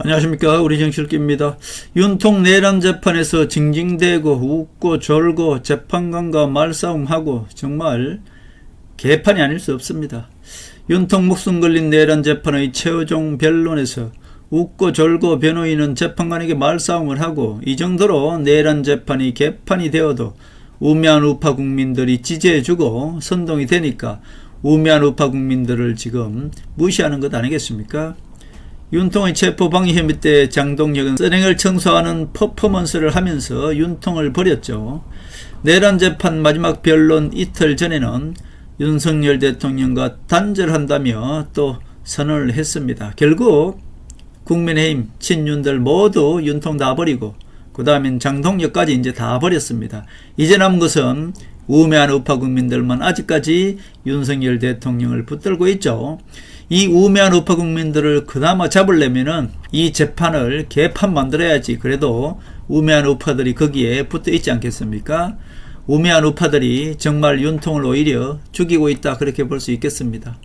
안녕하십니까, 우리 정실기입니다. 윤통 내란 재판에서 징징대고 웃고 졸고 재판관과 말싸움하고 정말 개판이 아닐 수 없습니다. 윤통 목숨 걸린 내란 재판의 최후종 변론에서 웃고 졸고 변호인은 재판관에게 말싸움을 하고 이 정도로 내란 재판이 개판이 되어도 우매한 우파 국민들이 지지해주고 선동이 되니까 우매한 우파 국민들을 지금 무시하는 것 아니겠습니까? 윤통의 체포방해 혐의 때 장동혁은 쓰레기를 청소하는 퍼포먼스를 하면서 윤통을 버렸죠. 내란 재판 마지막 변론 이틀 전에는 윤석열 대통령과 단절한다며 또 선언을 했습니다. 결국 국민의힘 친윤들 모두 윤통 다 버리고 그 다음엔 장동혁까지 이제 다 버렸습니다. 이제 남은 것은 우매한 우파 국민들만 아직까지 윤석열 대통령을 붙들고 있죠. 이 우매한 우파 국민들을 그나마 잡으려면은 이 재판을 개판 만들어야지. 그래도 우매한 우파들이 거기에 붙어 있지 않겠습니까? 우매한 우파들이 정말 윤통을 오히려 죽이고 있다, 그렇게 볼 수 있겠습니다.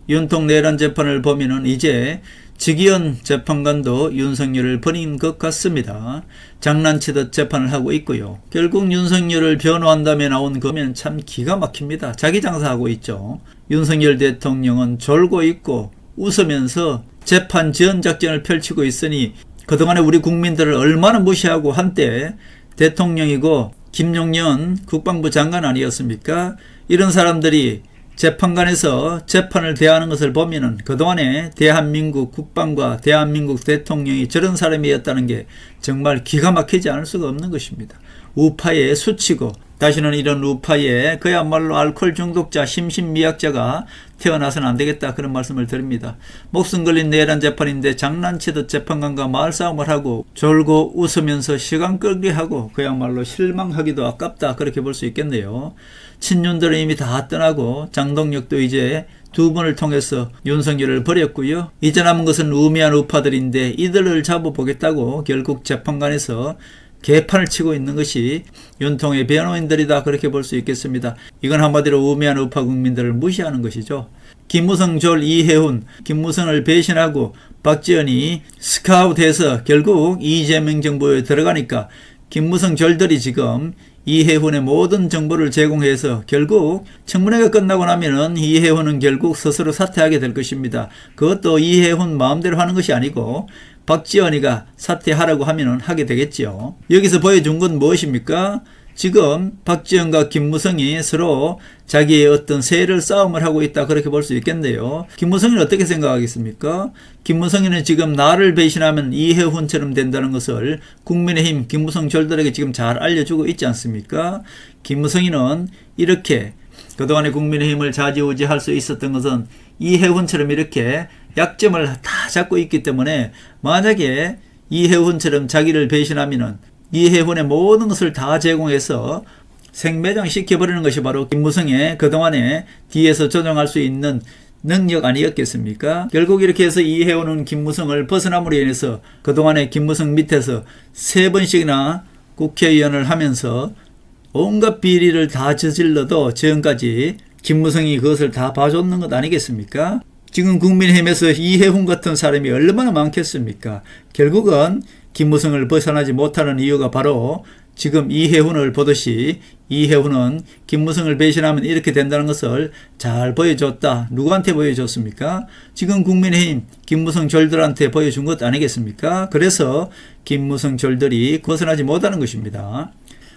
윤통 내란 재판을 보면은 이제 직위원 재판관도 윤석열을 버린 것 같습니다. 장난치듯 재판을 하고 있고요. 결국 윤석열을 변호한 다음에 나온 거면 참 기가 막힙니다. 자기 장사하고 있죠. 윤석열 대통령은 졸고 있고 웃으면서 재판 지연 작전을 펼치고 있으니 그동안에 우리 국민들을 얼마나 무시하고 한때 대통령이고 김용년 국방부 장관 아니었습니까? 이런 사람들이 재판관에서 재판을 대하는 것을 보면은 그동안에 대한민국 국방과 대한민국 대통령이 저런 사람이었다는 게 정말 기가 막히지 않을 수가 없는 것입니다. 우파에 수치고 다시는 이런 우파에 그야말로 알코올 중독자 심신미약자가 태어나서는 안 되겠다, 그런 말씀을 드립니다. 목숨 걸린 내란 재판인데 장난치듯 재판관과 말싸움을 하고 졸고 웃으면서 시간 끌기 하고 그야말로 실망하기도 아깝다, 그렇게 볼 수 있겠네요. 친윤들은 이미 다 떠나고 장동혁도 이제 두 분을 통해서 윤석열을 버렸고요. 이제 남은 것은 우매한 우파들인데 이들을 잡아보겠다고 결국 재판관에서 개판을 치고 있는 것이 윤통의 변호인들이다, 그렇게 볼 수 있겠습니다. 이건 한마디로 우매한 우파 국민들을 무시하는 것이죠. 김무성, 졸, 이해훈, 김무성을 배신하고 박지원이 스카우트해서 결국 이재명 정부에 들어가니까 김무성 졸들이 지금 이해훈의 모든 정보를 제공해서 결국 청문회가 끝나고 나면은 이해훈은 결국 스스로 사퇴하게 될 것입니다. 그것도 이해훈 마음대로 하는 것이 아니고 박지원이가 사퇴하라고 하면은 하게 되겠죠. 여기서 보여준 건 무엇입니까? 지금 박지원과 김무성이 서로 자기의 어떤 세를 싸움을 하고 있다, 그렇게 볼 수 있겠네요. 김무성이는 어떻게 생각하겠습니까? 김무성이는 지금 나를 배신하면 이해훈처럼 된다는 것을 국민의힘 김무성 졸들에게 지금 잘 알려주고 있지 않습니까? 김무성이는 이렇게 그동안에 국민의힘을 좌지우지할 수 있었던 것은 이해훈처럼 이렇게 약점을 다 잡고 있기 때문에 만약에 이해훈처럼 자기를 배신하면은 이해훈의 모든 것을 다 제공해서 생매장 시켜버리는 것이 바로 김무성의 그동안에 뒤에서 조정할 수 있는 능력 아니었겠습니까? 결국 이렇게 해서 이해훈은 김무성을 벗어남으로 인해서 그동안에 김무성 밑에서 3번씩이나 국회의원을 하면서 온갖 비리를 다 저질러도 지금까지 김무성이 그것을 다 봐줬는 것 아니겠습니까? 지금 국민의힘에서 이해훈 같은 사람이 얼마나 많겠습니까? 결국은 김무성을 벗어나지 못하는 이유가 바로 지금 이해훈을 보듯이 이해훈은 김무성을 배신하면 이렇게 된다는 것을 잘 보여줬다. 누구한테 보여줬습니까? 지금 국민의힘 김무성 졸들한테 보여준 것 아니겠습니까? 그래서 김무성 졸들이 벗어나지 못하는 것입니다.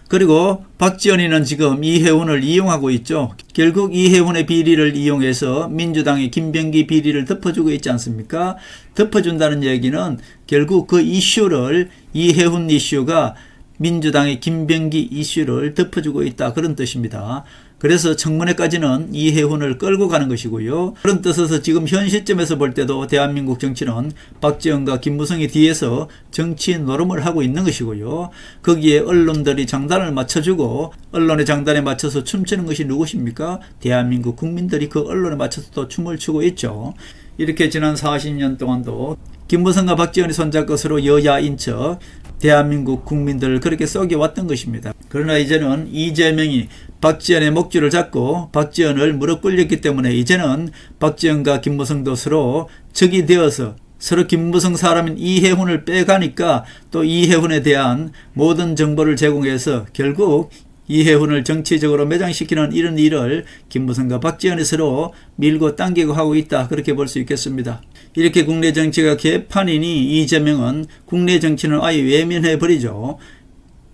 그리고 박지원이는 지금 이해훈을 이용하고 있죠. 결국 이해훈의 비리를 이용해서 민주당의 김병기 비리를 덮어주고 있지 않습니까? 덮어준다는 얘기는 결국 그 이슈를 이해훈 이슈가 민주당의 김병기 이슈를 덮어주고 있다, 그런 뜻입니다. 그래서 청문회까지는 이해훈을 끌고 가는 것이고요. 그런 뜻에서 지금 현 시점에서 볼 때도 대한민국 정치는 박지원과 김무성이 뒤에서 정치 노름을 하고 있는 것이고요. 거기에 언론들이 장단을 맞춰주고 언론의 장단에 맞춰서 춤추는 것이 누구십니까? 대한민국 국민들이 그 언론에 맞춰서 또 춤을 추고 있죠. 이렇게 지난 40년 동안도 김무성과 박지원이 손잡고 서로 여야인 척 대한민국 국민들을 그렇게 썩여왔던 것입니다. 그러나 이제는 이재명이 박지원의 목줄을 잡고 박지원을 무릎 꿇렸기 때문에 이제는 박지원과 김무성도 서로 적이 되어서 서로 김무성 사람인 이해훈을 빼가니까 또 이해훈에 대한 모든 정보를 제공해서 결국 이해훈을 정치적으로 매장시키는 이런 일을 김무성과 박지원이 서로 밀고 당기고 하고 있다. 그렇게 볼 수 있겠습니다. 이렇게 국내 정치가 개판이니 이재명은 국내 정치는 아예 외면해버리죠.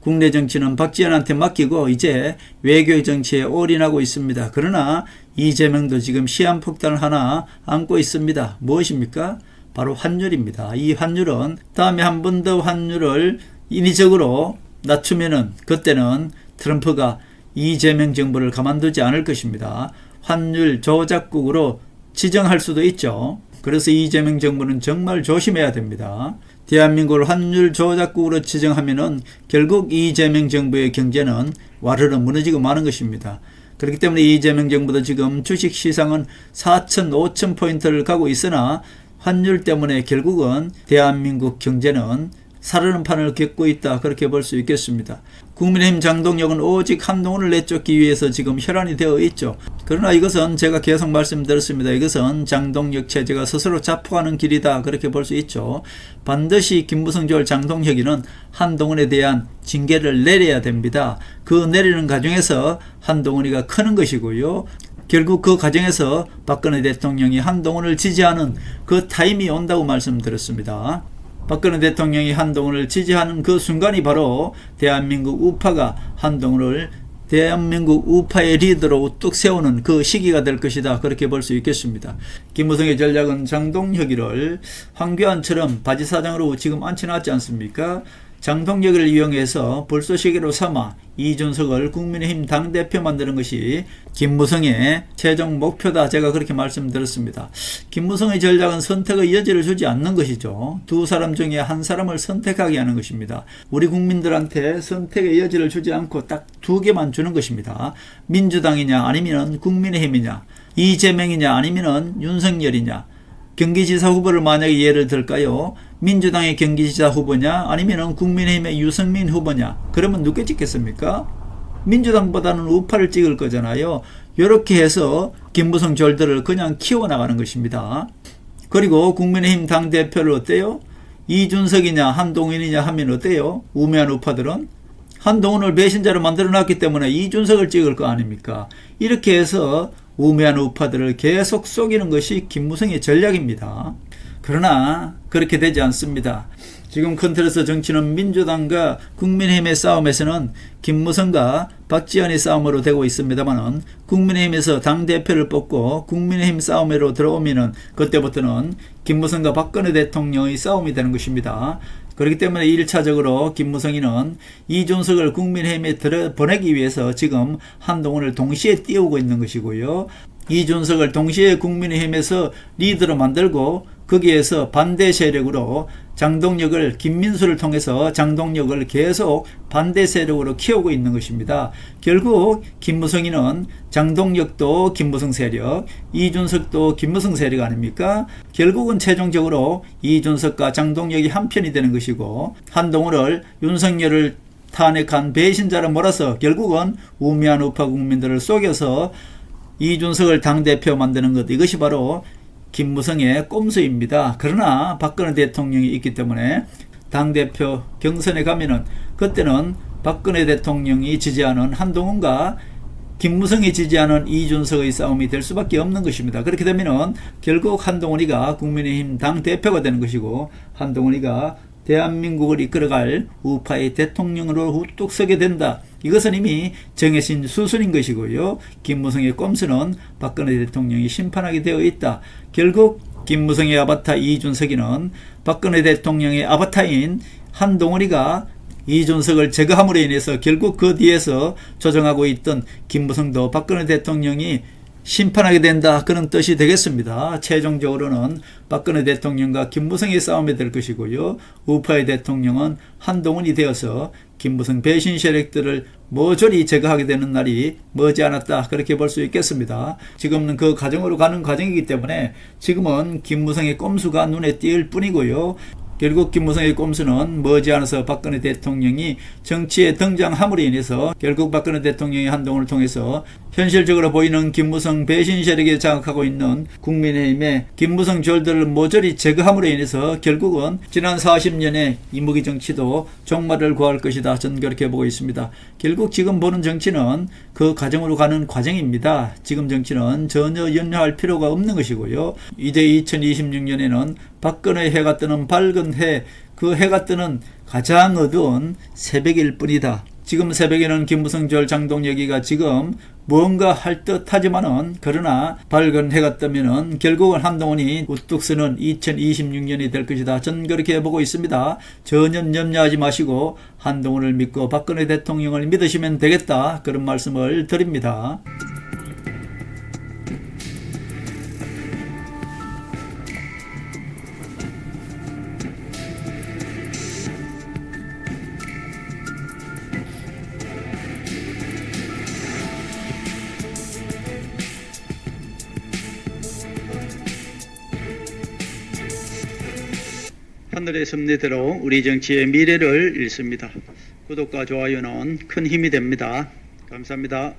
국내 정치는 박지원한테 맡기고 이제 외교 정치에 올인하고 있습니다. 그러나 이재명도 지금 시한폭탄을 하나 안고 있습니다. 무엇입니까? 바로 환율입니다. 이 환율은 다음에 한 번 더 환율을 인위적으로 낮추면은 그때는 트럼프가 이재명 정부를 가만두지 않을 것입니다. 환율 조작국으로 지정할 수도 있죠. 그래서 이재명 정부는 정말 조심해야 됩니다. 대한민국을 환율 조작국으로 지정하면은 결국 이재명 정부의 경제는 와르르 무너지고 마는 것입니다. 그렇기 때문에 이재명 정부도 지금 주식 시장은 4천, 5천 포인트를 가고 있으나 환율 때문에 결국은 대한민국 경제는 사르는 판을 겪고 있다. 그렇게 볼 수 있겠습니다. 국민의힘 장동혁은 오직 한동훈을 내쫓기 위해서 지금 혈안이 되어 있죠. 그러나 이것은 제가 계속 말씀드렸습니다. 이것은 장동혁 체제가 스스로 자폭하는 길이다. 그렇게 볼 수 있죠. 반드시 김무성 조월 장동혁이는 한동훈에 대한 징계를 내려야 됩니다. 그 내리는 과정에서 한동훈이가 크는 것이고요. 결국 그 과정에서 박근혜 대통령이 한동훈을 지지하는 그 타임이 온다고 말씀드렸습니다. 박근혜 대통령이 한동훈을 지지하는 그 순간이 바로 대한민국 우파가 한동훈을 대한민국 우파의 리더로 우뚝 세우는 그 시기가 될 것이다. 그렇게 볼 수 있겠습니다. 김무성의 전략은 장동혁이를 황교안처럼 바지사장으로 지금 앉혀놨지 않습니까? 장동혁을 이용해서 불쏘시개로 삼아 이준석을 국민의힘 당대표 만드는 것이 김무성의 최종 목표다. 제가 그렇게 말씀드렸습니다. 김무성의 전략은 선택의 여지를 주지 않는 것이죠. 두 사람 중에 한 사람을 선택하게 하는 것입니다. 우리 국민들한테 선택의 여지를 주지 않고 딱 두 개만 주는 것입니다. 민주당이냐 아니면 국민의힘이냐, 이재명이냐 아니면 윤석열이냐. 경기지사 후보를 만약에 예를 들까요? 민주당의 경기지사 후보냐 아니면 국민의힘의 유승민 후보냐. 그러면 누구 찍겠습니까? 민주당보다는 우파를 찍을 거잖아요. 이렇게 해서 김무성 졸들을 그냥 키워나가는 것입니다. 그리고 국민의힘 당대표를 어때요? 이준석이냐 한동훈이냐 하면 어때요? 우매한 우파들은 한동훈을 배신자로 만들어놨기 때문에 이준석을 찍을 거 아닙니까? 이렇게 해서 우매한 우파들을 계속 속이는 것이 김무성의 전략입니다. 그러나 그렇게 되지 않습니다. 지금 큰 틀에서 정치는 민주당과 국민의힘의 싸움에서는 김무성과 박지원의 싸움으로 되고 있습니다만 국민의힘에서 당대표를 뽑고 국민의힘 싸움으로 들어오면 그때부터는 김무성과 박근혜 대통령의 싸움이 되는 것입니다. 그렇기 때문에 1차적으로 김무성이는 이준석을 국민의힘에 보내기 위해서 지금 한동훈을 동시에 띄우고 있는 것이고요. 이준석을 동시에 국민의힘에서 리더로 만들고 거기에서 반대 세력으로 장동혁을 김민수를 통해서 장동혁을 계속 반대 세력으로 키우고 있는 것입니다. 결국 김무성이는 장동혁도 김무성 세력, 이준석도 김무성 세력 아닙니까? 결국은 최종적으로 이준석과 장동혁이 한편이 되는 것이고 한동훈을 윤석열을 탄핵한 배신자로 몰아서 결국은 우매한 우파 국민들을 속여서 이준석을 당대표 만드는 것, 이것이 바로 김무성의 꼼수입니다. 그러나 박근혜 대통령이 있기 때문에 당대표 경선에 가면은 그때는 박근혜 대통령이 지지하는 한동훈과 김무성이 지지하는 이준석의 싸움이 될 수밖에 없는 것입니다. 그렇게 되면은 결국 한동훈이가 국민의힘 당대표가 되는 것이고 한동훈이가 대한민국을 이끌어갈 우파의 대통령으로 우뚝 서게 된다. 이것은 이미 정해진 수순인 것이고요. 김무성의 꼼수는 박근혜 대통령이 심판하게 되어 있다. 결국 김무성의 아바타 이준석이는 박근혜 대통령의 아바타인 한동훈이가 이준석을 제거함으로 인해서 결국 그 뒤에서 조정하고 있던 김무성도 박근혜 대통령이 심판하게 된다. 그런 뜻이 되겠습니다. 최종적으로는 박근혜 대통령과 김무성의 싸움이 될 것이고요. 우파의 대통령은 한동훈이 되어서 김무성 배신 세력들을 모조리 제거하게 되는 날이 머지않았다. 그렇게 볼 수 있겠습니다. 지금은 그 과정으로 가는 과정이기 때문에 지금은 김무성의 꼼수가 눈에 띄을 뿐이고요. 결국 김무성의 꼼수는 머지않아서 박근혜 대통령이 정치에 등장함으로 인해서 결국 박근혜 대통령이 한동훈을 통해서 현실적으로 보이는 김무성 배신 세력에 장악하고 있는 국민의힘의 김무성 졸들을 모조리 제거함으로 인해서 결국은 지난 40년의 이무기 정치도 종말을 구할 것이다. 저는 그렇게 보고 있습니다. 결국 지금 보는 정치는 그 과정으로 가는 과정입니다. 지금 정치는 전혀 연려할 필요가 없는 것이고요. 이제 2026년에는 박근혜 해가 뜨는 밝은 해, 그 해가 뜨는 가장 어두운 새벽일 뿐이다. 지금 새벽에는 김무성 절 장동혁이가 지금 무언가 할 듯하지만은 그러나 밝은 해가 뜨면은 결국은 한동훈이 우뚝 서는 2026년이 될 것이다. 저는 그렇게 보고 있습니다. 전혀 염려하지 마시고 한동훈을 믿고 박근혜 대통령을 믿으시면 되겠다. 그런 말씀을 드립니다. 하늘의 섭리대로 우리 정치의 미래를 읽습니다. 구독과 좋아요는 큰 힘이 됩니다. 감사합니다.